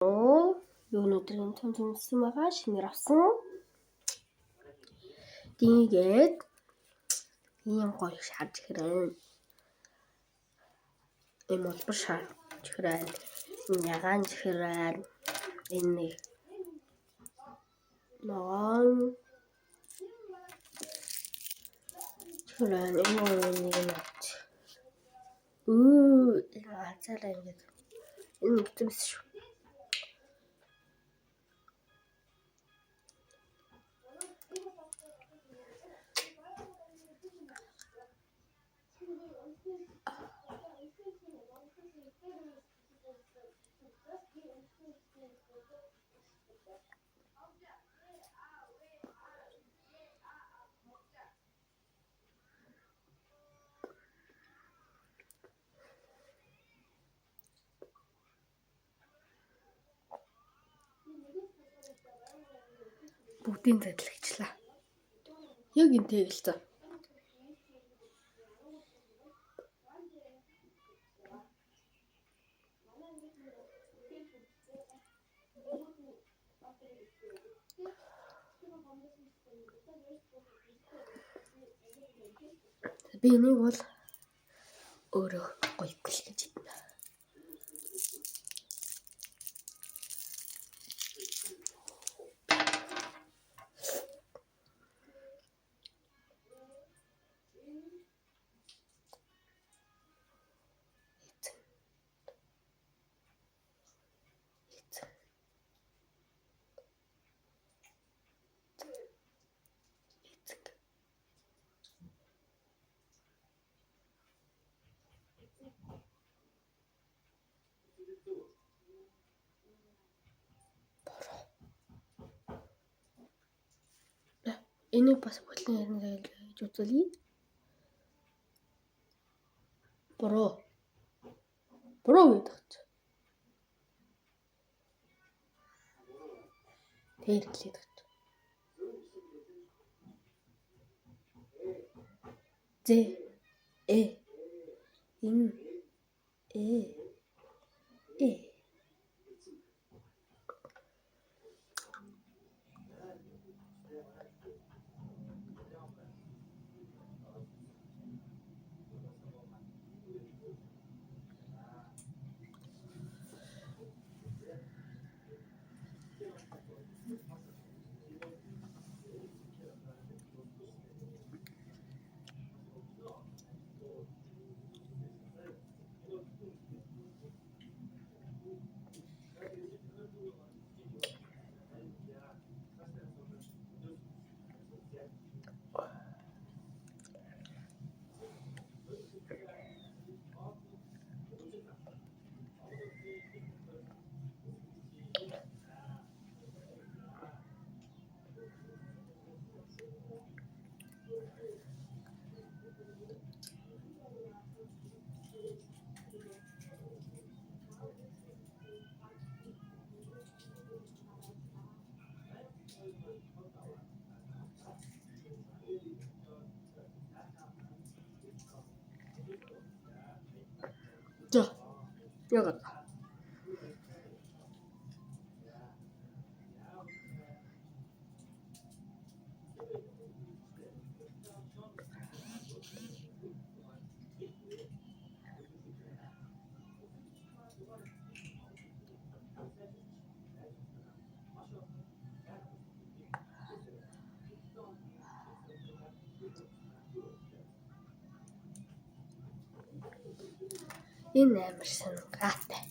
өнөөдрийн томсон байгаа шинээр авсан. Тэгээд ийм гоё шарж хэрэг. Энэ бол шарж хэрэг. Ягаан хэрэг. Энэ ногоон хэрэг энэ нэг. Цаарай ингэж. Энэ үтэмс шүү. Бүгдийн задлагчлаа. Яг энтэй л цаа. Би энийг бол өөрөө гоё гэл гэж байна. Энийг бас бүлэн ярина гэж үзүүлье. Буруу гэдэг. Тэр хэлээд гэж. Яг. Энэ амарсан гаатай.